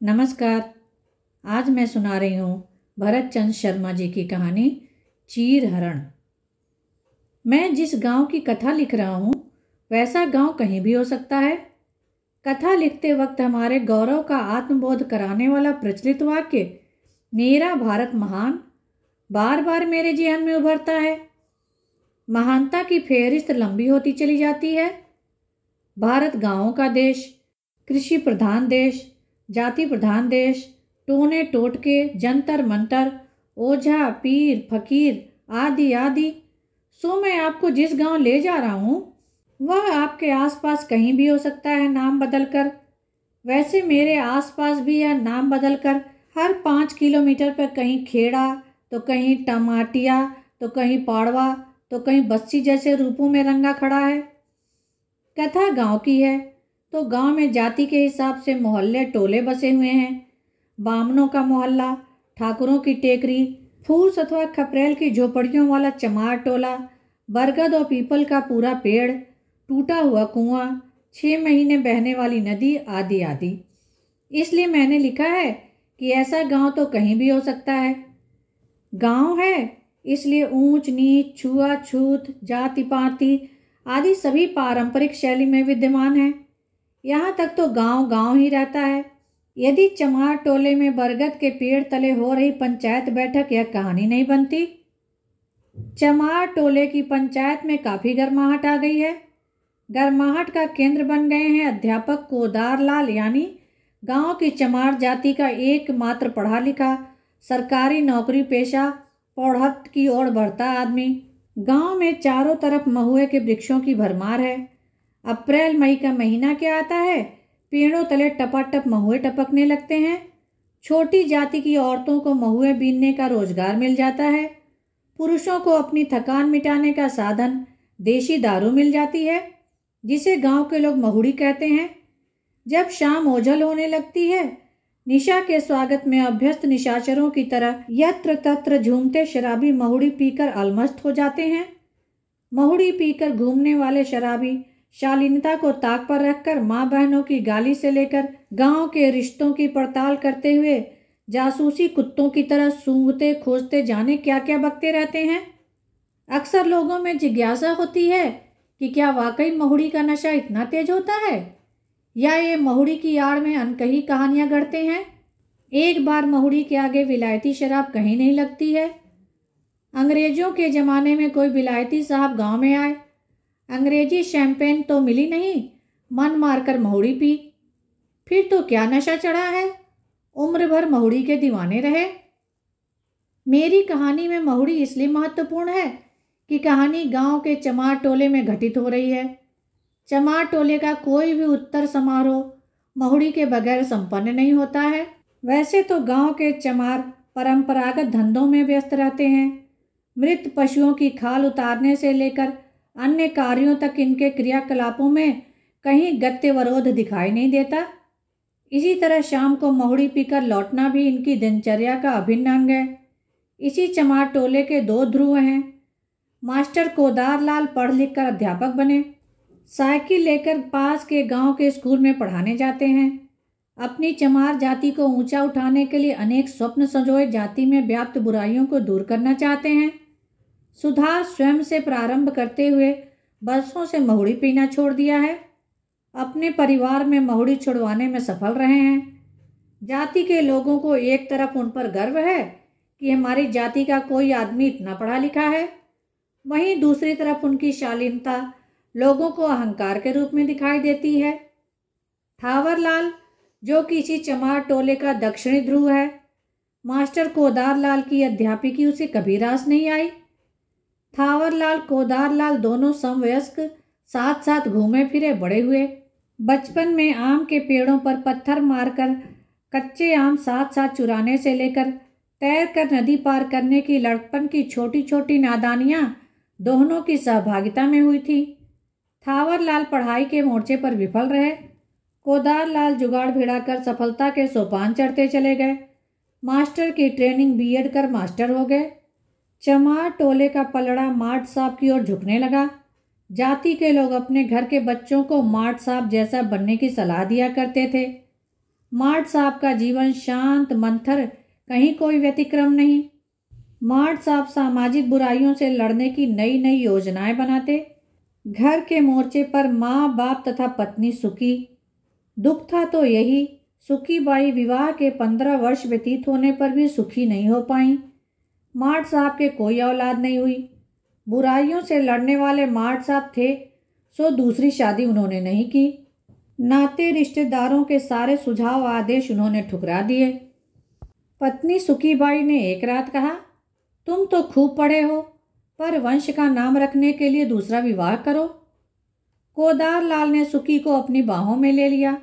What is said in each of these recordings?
नमस्कार। आज मैं सुना रही हूँ भरत चंद्र शर्मा जी की कहानी चीर हरण। मैं जिस गांव की कथा लिख रहा हूँ वैसा गांव कहीं भी हो सकता है। कथा लिखते वक्त हमारे गौरव का आत्मबोध कराने वाला प्रचलित वाक्य मेरा भारत महान बार बार मेरे जीवन में उभरता है। महानता की फेहरिस्त लंबी होती चली जाती है। भारत गांवों का देश, कृषि प्रधान देश, जाति प्रधान देश, टोने टोटके, जंतर मंतर, ओझा पीर फकीर आदि आदि। सो मैं आपको जिस गांव ले जा रहा हूँ वह आपके आसपास कहीं भी हो सकता है, नाम बदलकर। वैसे मेरे आसपास भी है, नाम बदलकर। हर 5 किलोमीटर पर कहीं खेड़ा तो कहीं टमाटिया तो कहीं पाड़वा तो कहीं बस्ती जैसे रूपों में रंगा खड़ा है। कथा गांव की है तो गांव में जाति के हिसाब से मोहल्ले टोले बसे हुए हैं। बामनों का मोहल्ला, ठाकुरों की टेकरी, फूस अथवा खपरेल की झोपड़ियों वाला चमार टोला, बरगद और पीपल का पूरा पेड़, टूटा हुआ कुआं, 6 महीने बहने वाली नदी आदि आदि। इसलिए मैंने लिखा है कि ऐसा गांव तो कहीं भी हो सकता है। गांव है इसलिए ऊंच नीच, छुआछूत, जाति पाति आदि सभी पारंपरिक शैली में विद्यमान है। यहाँ तक तो गांव गांव ही रहता है। यदि चमार टोले में बरगद के पेड़ तले हो रही पंचायत बैठक यह कहानी नहीं बनती। चमार टोले की पंचायत में काफी गर्माहट आ गई है। गर्माहट का केंद्र बन गए हैं अध्यापक कोदार लाल, यानी गांव की चमार जाति का एकमात्र पढ़ा लिखा, सरकारी नौकरी पेशा, पौढ़त्त की ओर बढ़ता आदमी। गांव में चारों तरफ महुए के वृक्षों की भरमार है। अप्रैल मई का महीना क्या आता है, पेड़ों तले टपाटप महुए टपकने लगते हैं। छोटी जाति की औरतों को महुए बीनने का रोजगार मिल जाता है। पुरुषों को अपनी थकान मिटाने का साधन देशी दारू मिल जाती है, जिसे गांव के लोग महुड़ी कहते हैं। जब शाम ओझल होने लगती है, निशा के स्वागत में अभ्यस्त निशाचरों की तरह यत्र तत्र झूमते शराबी महुड़ी पीकर अलमस्त हो जाते हैं। महुड़ी पीकर घूमने वाले शराबी शालीनता को ताक पर रखकर माँ बहनों की गाली से लेकर गांव के रिश्तों की पड़ताल करते हुए जासूसी कुत्तों की तरह सूंघते खोजते जाने क्या क्या बकते रहते हैं। अक्सर लोगों में जिज्ञासा होती है कि क्या वाकई महुड़ी का नशा इतना तेज होता है, या ये महुड़ी की आड़ में अनकही कहानियां गढ़ते हैं। एक बार महुड़ी के आगे विलायती शराब कहीं नहीं लगती है। अंग्रेजों के ज़माने में कोई विलायती साहब गांव में आए, अंग्रेजी शैंपेन तो मिली नहीं, मन मारकर महुड़ी पी। फिर तो क्या नशा चढ़ा है, उम्र भर महुड़ी के दीवाने रहे। मेरी कहानी में महुड़ी इसलिए महत्वपूर्ण है कि कहानी गांव के चमार टोले में घटित हो रही है। चमार टोले का कोई भी उत्तर समारोह महुड़ी के बगैर संपन्न नहीं होता है। वैसे तो गांव के चमार परंपरागत धंधों में व्यस्त रहते हैं। मृत पशुओं की खाल उतारने से लेकर अन्य कार्यों तक इनके क्रियाकलापों में कहीं गत्यवरोध दिखाई नहीं देता। इसी तरह शाम को महुड़ी पीकर लौटना भी इनकी दिनचर्या का अभिन्न अंग है। इसी चमार टोले के 2 ध्रुव हैं। मास्टर कोदार लाल पढ़ लिख कर अध्यापक बने, साइकिल लेकर पास के गांव के स्कूल में पढ़ाने जाते हैं। अपनी चमार जाति को ऊंचा उठाने के लिए अनेक स्वप्न संजोए जाति में व्याप्त बुराइयों को दूर करना चाहते हैं। सुधार स्वयं से प्रारंभ करते हुए बरसों से महुड़ी पीना छोड़ दिया है। अपने परिवार में महुड़ी छुड़वाने में सफल रहे हैं। जाति के लोगों को एक तरफ उन पर गर्व है कि हमारी जाति का कोई आदमी इतना पढ़ा लिखा है, वहीं दूसरी तरफ उनकी शालीनता लोगों को अहंकार के रूप में दिखाई देती है। ठावरलाल, जो किसी चमार टोले का दक्षिणी ध्रुव है, मास्टर कोदार लाल की अध्यापिकी उसे कभी रास नहीं आई। थावरलाल कोदार लाल दोनों समवयस्क साथ साथ घूमे फिरे बड़े हुए। बचपन में आम के पेड़ों पर पत्थर मारकर कच्चे आम साथ साथ चुराने से लेकर तैरकर नदी पार करने की लड़कपन की छोटी छोटी नादानियां दोनों की सहभागिता में हुई थी। थावरलाल पढ़ाई के मोर्चे पर विफल रहे। कोदार लाल जुगाड़ भिड़ाकर सफलता के सोपान चढ़ते चले गए। मास्टर की ट्रेनिंग बीएड कर मास्टर हो गए। चमार टोले का पलड़ा मार्ट साहब की ओर झुकने लगा। जाति के लोग अपने घर के बच्चों को मार्ट साहब जैसा बनने की सलाह दिया करते थे। मार्ट साहब का जीवन शांत मंथर, कहीं कोई व्यतिक्रम नहीं। मार्ट साहब सामाजिक बुराइयों से लड़ने की नई नई योजनाएं बनाते। घर के मोर्चे पर माँ बाप तथा पत्नी सुखी। दुख था तो यही, सुखी बाई विवाह के 15 वर्ष व्यतीत होने पर भी सुखी नहीं हो पाई। मार्ट साहब के कोई औलाद नहीं हुई। बुराइयों से लड़ने वाले मार्ट साहब थे, सो दूसरी शादी उन्होंने नहीं की। नाते रिश्तेदारों के सारे सुझाव आदेश उन्होंने ठुकरा दिए। पत्नी सुखीबाई ने एक रात कहा, तुम तो खूब पढ़े हो, पर वंश का नाम रखने के लिए दूसरा विवाह करो। कोदार लाल ने सुखी को अपनी बाहों में ले लिया।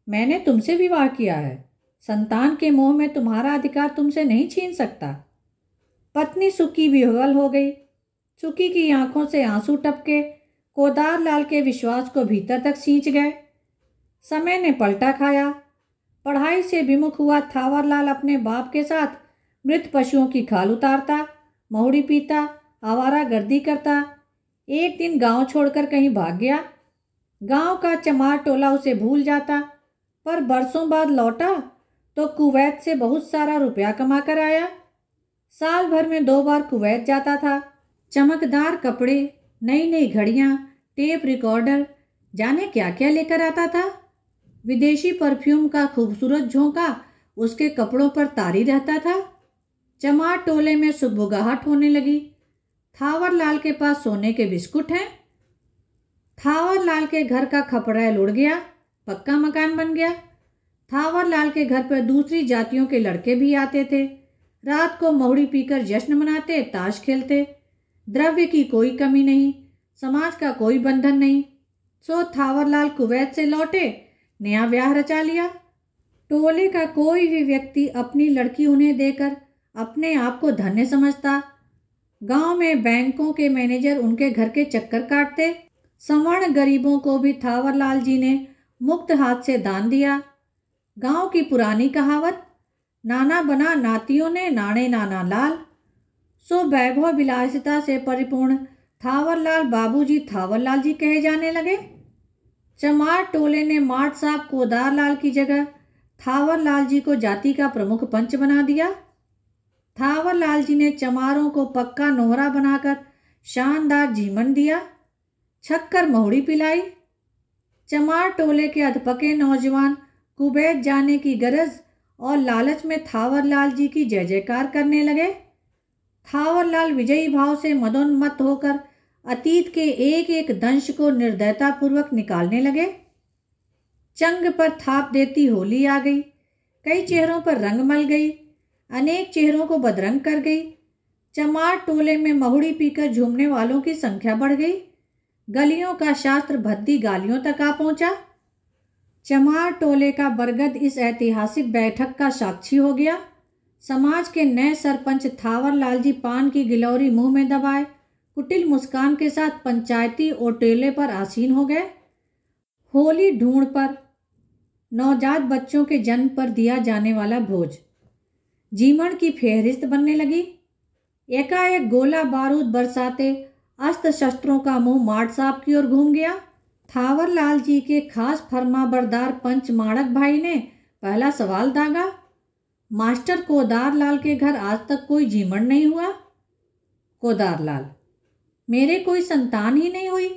मैंने तुमसे विवाह किया है, संतान के मोह में तुम्हारा अधिकार तुमसे नहीं छीन सकता। पत्नी सुखी विह्वल हो गई। सुखी की आंखों से आंसू टपके कोदार लाल के विश्वास को भीतर तक सींच गए। समय ने पलटा खाया। पढ़ाई से विमुख हुआ थावर लाल अपने बाप के साथ मृत पशुओं की खाल उतारता, महुड़ी पीता, आवारा गर्दी करता। एक दिन गांव छोड़कर कहीं भाग गया। गांव का चमार टोला उसे भूल जाता, पर बरसों बाद लौटा तो कुवैत से बहुत सारा रुपया कमा कर आया। साल भर में 2 बार कुवैत जाता था। चमकदार कपड़े, नई नई घड़ियां, टेप रिकॉर्डर, जाने क्या क्या लेकर आता था। विदेशी परफ्यूम का खूबसूरत झोंका उसके कपड़ों पर तारी रहता था। चमार टोले में सुगबुगाहट होने लगी। थावर लाल के पास सोने के बिस्कुट हैं। थावर लाल के घर का खपड़ैल उड़ गया, पक्का मकान बन गया। थावर लाल के घर पर दूसरी जातियों के लड़के भी आते थे। रात को महुड़ी पीकर जश्न मनाते, ताश खेलते। द्रव्य की कोई कमी नहीं, समाज का कोई बंधन नहीं। सो थावर लाल कुवैत से लौटे, नया ब्याह रचा लिया। टोले का कोई भी व्यक्ति अपनी लड़की उन्हें देकर अपने आप को धन्य समझता। गांव में बैंकों के मैनेजर उनके घर के चक्कर काटते। सवर्ण गरीबों को भी थावर लाल जी ने मुक्त हाथ से दान दिया। गांव की पुरानी कहावत, नाना बना नातियों ने नाणे नाना लाल। सो वैभव विलासिता से परिपूर्ण थावर लाल बाबूजी थावर लाल जी कहे जाने लगे। चमार टोले ने मार्ट साहब कोदार लाल की जगह थावर लाल जी को जाति का प्रमुख पंच बना दिया। थावर लाल जी ने चमारों को पक्का नोहरा बनाकर शानदार जीवन दिया। छक्कर महुड़ी पिलाई। चमार टोले के अधपके नौजवान कुवैत जाने की गरज और लालच में थावर लाल जी की जय जयकार करने लगे। थावर लाल विजयी भाव से मदोन्मत्त होकर अतीत के एक एक दंश को निर्दयतापूर्वक निकालने लगे। चंग पर थाप देती होली आ गई। कई चेहरों पर रंग मल गई, अनेक चेहरों को बदरंग कर गई। चमार टोले में महुड़ी पीकर झूमने वालों की संख्या बढ़ गई। गलियों का शास्त्र भद्दी गालियों तक आ पहुंचा। चमार टोले का बरगद इस ऐतिहासिक बैठक का साक्षी हो गया। समाज के नए सरपंच थावर लाल जी पान की गिलौरी मुंह में दबाए कुटिल मुस्कान के साथ पंचायती ओटेले पर आसीन हो गए। होली ढूंढ पर नवजात बच्चों के जन्म पर दिया जाने वाला भोज जीवन की फेहरिस्त बनने लगी। एकाएक गोला बारूद बरसाते अस्त्र शस्त्रों का मुंह मार्ट साहब की ओर घूम गया। थावर लाल जी के खास फरमाबरदार पंच माणक भाई ने पहला सवाल दागा, मास्टर कोदार लाल के घर आज तक कोई जीवन नहीं हुआ? कोदार लाल, मेरे कोई संतान ही नहीं हुई,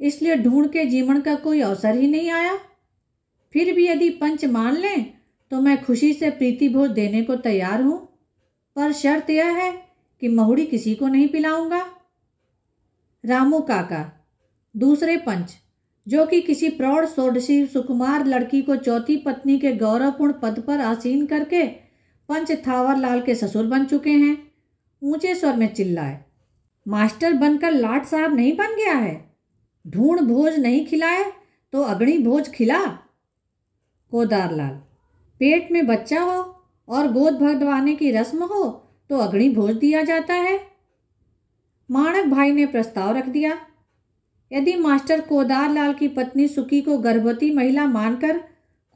इसलिए ढूंढ के जीवन का कोई अवसर ही नहीं आया। फिर भी यदि पंच मान लें तो मैं खुशी से प्रीति भोज देने को तैयार हूं, पर शर्त यह है कि महुड़ी किसी को नहीं पिलाऊंगा। रामू काका, दूसरे पंच, जो कि किसी प्रौढ़ षोडशी सुकुमार लड़की को चौथी पत्नी के गौरवपूर्ण पद पर आसीन करके पंच थावर लाल के ससुर बन चुके हैं, ऊंचे स्वर में चिल्लाए, मास्टर बनकर लाट साहब नहीं बन गया है? ढूंढ भोज नहीं खिलाए तो अग्नि भोज खिला। कोदार लाल, पेट में बच्चा हो और गोद भरवाने की रस्म हो तो अग्नि भोज दिया जाता है। माणक भाई ने प्रस्ताव रख दिया, यदि मास्टर कोदार लाल की पत्नी सुखी को गर्भवती महिला मानकर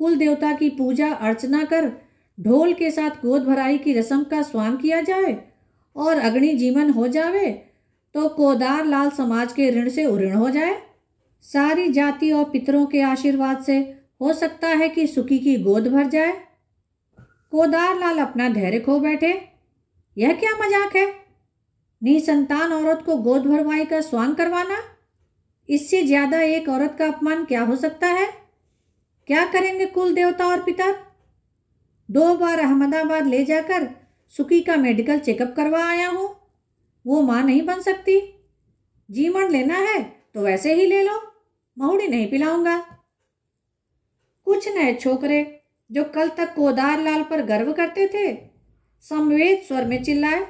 कुल देवता की पूजा अर्चना कर ढोल के साथ गोद भराई की रस्म का स्वांग किया जाए और अग्नि जीवन हो जावे तो कोदार लाल समाज के ऋण से उऋण हो जाए। सारी जाति और पितरों के आशीर्वाद से हो सकता है कि सुखी की गोद भर जाए। कोदार लाल अपना धैर्य खो बैठे। यह क्या मजाक है? निसंतान औरत को गोद भरवाई का स्वांग करवाना, इससे ज्यादा एक औरत का अपमान क्या हो सकता है? क्या करेंगे कुल देवता और पितर? 2 बार अहमदाबाद ले जाकर सुखी का मेडिकल चेकअप करवा आया हूं। वो मां नहीं बन सकती। जीवन लेना है तो वैसे ही ले लो, महुड़ी नहीं पिलाऊंगा। कुछ नए छोकरे जो कल तक कोदार लाल पर गर्व करते थे, समवेत स्वर में चिल्लाए,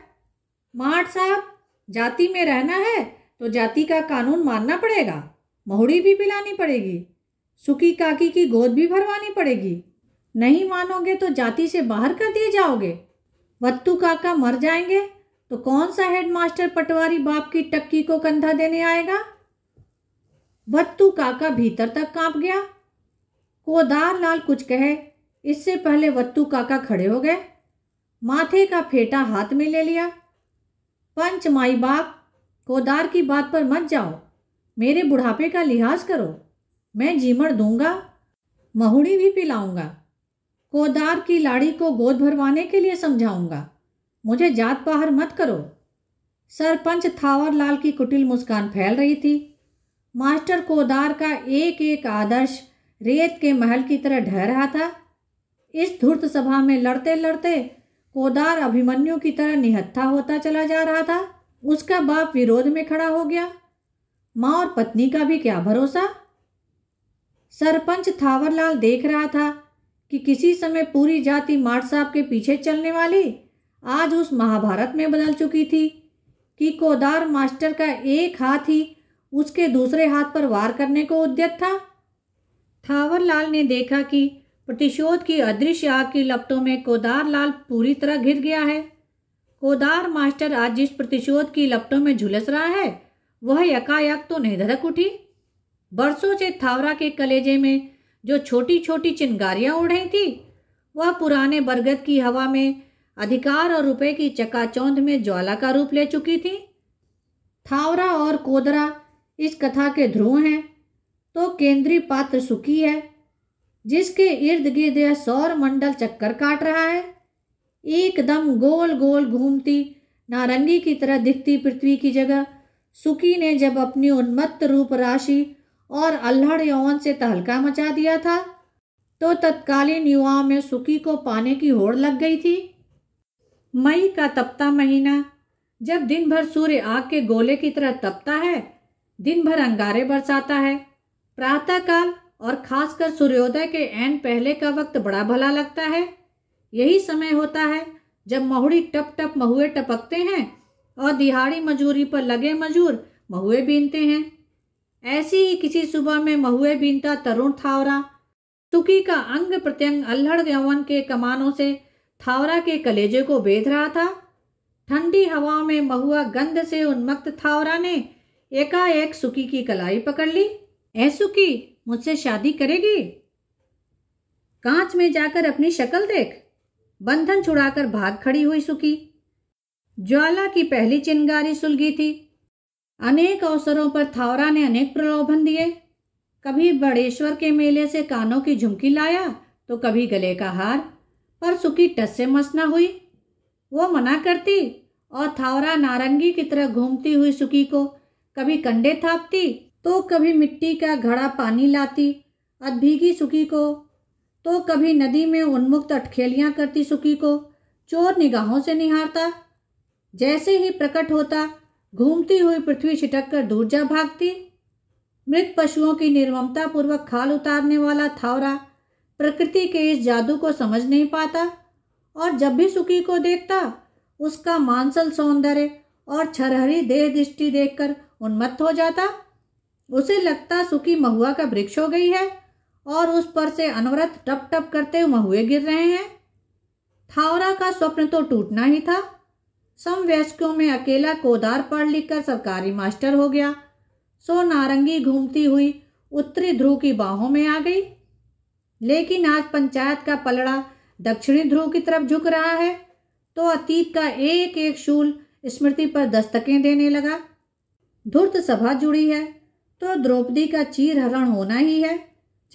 माठ साहब, जाति में रहना है तो जाति का कानून मानना पड़ेगा। महुड़ी भी पिलानी पड़ेगी, सुखी काकी की गोद भी भरवानी पड़ेगी। नहीं मानोगे तो जाति से बाहर कर दिए जाओगे। वत्तू काका मर जाएंगे तो कौन सा हेडमास्टर पटवारी बाप की टक्की को कंधा देने आएगा? वत्तू काका भीतर तक कांप गया। कोदार लाल कुछ कहे इससे पहले वत्तू काका खड़े हो गए, माथे का फेटा हाथ में ले लिया। पंच माई बाप, कोदार की बात पर मत जाओ, मेरे बुढ़ापे का लिहाज करो। मैं जीमण दूंगा, महुड़ी भी पिलाऊंगा, कोदार की लाड़ी को गोद भरवाने के लिए समझाऊंगा। मुझे जात बाहर मत करो। सरपंच थावर लाल की कुटिल मुस्कान फैल रही थी। मास्टर कोदार का एक एक आदर्श रेत के महल की तरह ढह रहा था। इस धूर्त सभा में लड़ते लड़ते कोदार अभिमन्यु की तरह निहत्था होता चला जा रहा था। उसका बाप विरोध में खड़ा हो गया। माँ और पत्नी का भी क्या भरोसा। सरपंच थावरलाल देख रहा था कि किसी समय पूरी जाति माठ साहब के पीछे चलने वाली आज उस महाभारत में बदल चुकी थी कि कोदार मास्टर का एक हाथ ही उसके दूसरे हाथ पर वार करने को उद्यत था। थावरलाल ने देखा कि प्रतिशोध की अदृश्य आग की लपटों में कोदार लाल पूरी तरह घिर गया है। कोदार मास्टर आज जिस प्रतिशोध की लपटों में झुलस रहा है वह यकायक तो नहीं धधक उठी। बरसों से थावरा के कलेजे में जो छोटी छोटी चिंगारियां उड़ रही थी वह पुराने बरगद की हवा में अधिकार और रुपए की चकाचौंध में ज्वाला का रूप ले चुकी थी। थावरा और कोदरा इस कथा के ध्रुव हैं तो केंद्रीय पात्र सुखी है, जिसके इर्द गिर्द यह सौर मंडल चक्कर काट रहा है। एकदम गोल गोल घूमती नारंगी की तरह दिखती पृथ्वी की जगह सुखी ने जब अपनी उन्मत्त रूप राशि और अल्हड़ यौवन से तहलका मचा दिया था तो तत्कालीन युवाओं में सुखी को पाने की होड़ लग गई थी। मई का तपता महीना, जब दिन भर सूर्य आग के गोले की तरह तपता है, दिन भर अंगारे बरसाता है। प्रातःकाल और खासकर सूर्योदय के ऐन पहले का वक्त बड़ा भला लगता है। यही समय होता है जब महुड़ी टप टप महुए टपकते हैं और दिहाड़ी मजूरी पर लगे मजूर महुए बीनते हैं। ऐसी ही किसी सुबह में महुए बीनता तरुण थावरा सुखी का अंग प्रत्यंग अल्हड़ यौवन के कमानों से थावरा के कलेजे को बेध रहा था। ठंडी हवाओं में महुआ गंध से उन्मत्त थावरा ने एकाएक सुखी की कलाई पकड़ ली। ऐ सुखी, मुझसे शादी करेगी? कांच में जाकर अपनी शक्ल देख। बंधन छुड़ाकर भाग खड़ी हुई सुखी। ज्वाला की पहली चिंगारी सुलगी थी। अनेक अवसरों पर थावरा ने अनेक प्रलोभन दिए। कभी बड़ेश्वर के मेले से कानों की झुमकी लाया तो कभी गले का हार, पर सुखी टस से मस न हुई। वो मना करती और थावरा नारंगी की तरह घूमती हुई सुखी को कभी कंडे थापती तो कभी मिट्टी का घड़ा पानी लाती अधभीगी सुखी को, तो कभी नदी में उन्मुक्त अटखेलियां करती सुखी को चोर निगाहों से निहारता। जैसे ही प्रकट होता घूमती हुई पृथ्वी छिटक कर दूर जा भागती। मृत पशुओं की निर्ममता पूर्वक खाल उतारने वाला थावरा प्रकृति के इस जादू को समझ नहीं पाता और जब भी सुखी को देखता उसका मांसल सौंदर्य और छरहरी देह दृष्टि देखकर उन्मत्त हो जाता। उसे लगता सुखी महुआ का वृक्ष हो गई है और उस पर से अनवरत टप टप करते महुए गिर रहे हैं। थावरा का स्वप्न तो टूटना ही था। समवयस्कों में अकेला कोदार पढ़ लिख कर सरकारी मास्टर हो गया, सो नारंगी घूमती हुई उत्तरी ध्रुव की बाहों में आ गई। लेकिन आज पंचायत का पलड़ा दक्षिणी ध्रुव की तरफ झुक रहा है तो अतीत का एक एक शूल स्मृति पर दस्तकें देने लगा। धूर्त सभा जुड़ी है तो द्रौपदी का चीर हरण होना ही है,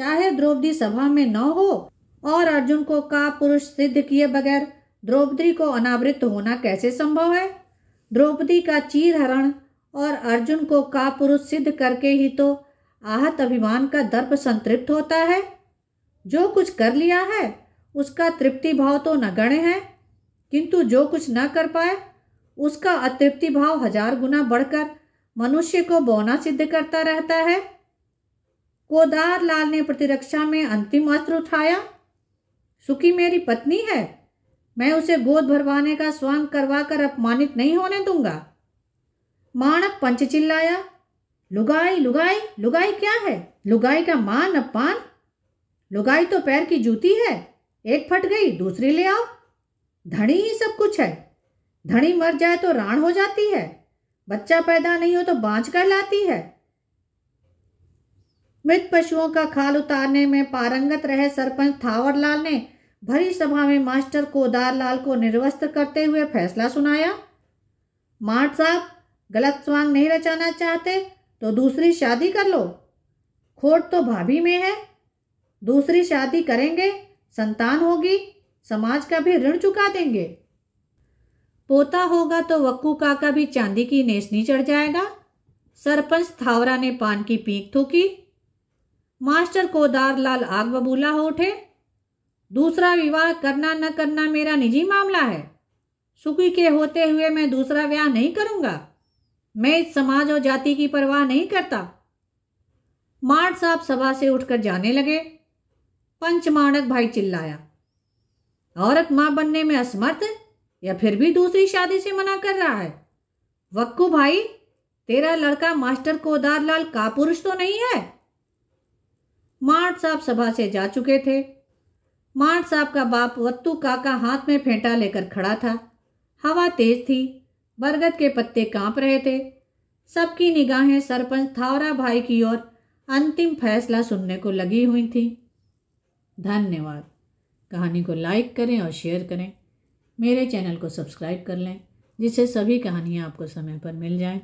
चाहे द्रौपदी सभा में न हो और अर्जुन को कापुरुष सिद्ध किए बगैर द्रौपदी को अनावृत होना कैसे संभव है? द्रौपदी का चीरहरण और अर्जुन को कापुरुष सिद्ध करके ही तो आहत अभिमान का दर्प संतृप्त होता है। जो कुछ कर लिया है उसका तृप्ति भाव तो नगण्य है, किंतु जो कुछ न कर पाए उसका अतृप्ति भाव 1000 गुना बढ़कर मनुष्य को बौना सिद्ध करता रहता है। कोदार लाल ने प्रतिरक्षा में अंतिम अस्त्र उठाया। सुखी मेरी पत्नी है, मैं उसे गोद भरवाने का स्वांग करवाकर अपमानित नहीं होने दूंगा। माणक पंच चिल्लाया, लुगाई लुगाई लुगाई क्या है? लुगाई का मान अपमान? लुगाई तो पैर की जूती है, एक फट गई दूसरी ले आओ। धनी ही सब कुछ है। धनी मर जाए तो राण हो जाती है, बच्चा पैदा नहीं हो तो बांझ कहलाती है। मृत पशुओं का खाल उतारने में पारंगत रहे सरपंच थावरलाल ने भरी सभा में मास्टर कोदारलाल को निर्वस्त्र करते हुए फैसला सुनाया। माठ साहब, गलत स्वांग नहीं रचाना चाहते तो दूसरी शादी कर लो। खोट तो भाभी में है, दूसरी शादी करेंगे, संतान होगी, समाज का भी ऋण चुका देंगे। पोता होगा तो वक्कू काका भी चांदी की नेसनी चढ़ जाएगा। सरपंच थावरा ने पान की पीक थूकी। मास्टर कोदारलाल आग बबूला हो उठे। दूसरा विवाह करना न करना मेरा निजी मामला है। सुखी के होते हुए मैं दूसरा ब्याह नहीं करूंगा। मैं इस समाज और जाति की परवाह नहीं करता। माठ साहब सभा से उठकर जाने लगे। पंच माणक भाई चिल्लाया, औरत मां बनने में असमर्थ या फिर भी दूसरी शादी से मना कर रहा है? वक्कू भाई, तेरा लड़का मास्टर कोदारलाल कापुरुष तो नहीं है? माठ साहब सभा से जा चुके थे। माठ साहब का बाप वत्तू काका हाथ में फेंटा लेकर खड़ा था। हवा तेज थी, बरगद के पत्ते कांप रहे थे। सबकी निगाहें सरपंच थावरा भाई की ओर अंतिम फैसला सुनने को लगी हुई थी। धन्यवाद। कहानी को लाइक करें और शेयर करें। मेरे चैनल को सब्सक्राइब कर लें, जिससे सभी कहानियाँ आपको समय पर मिल जाएं।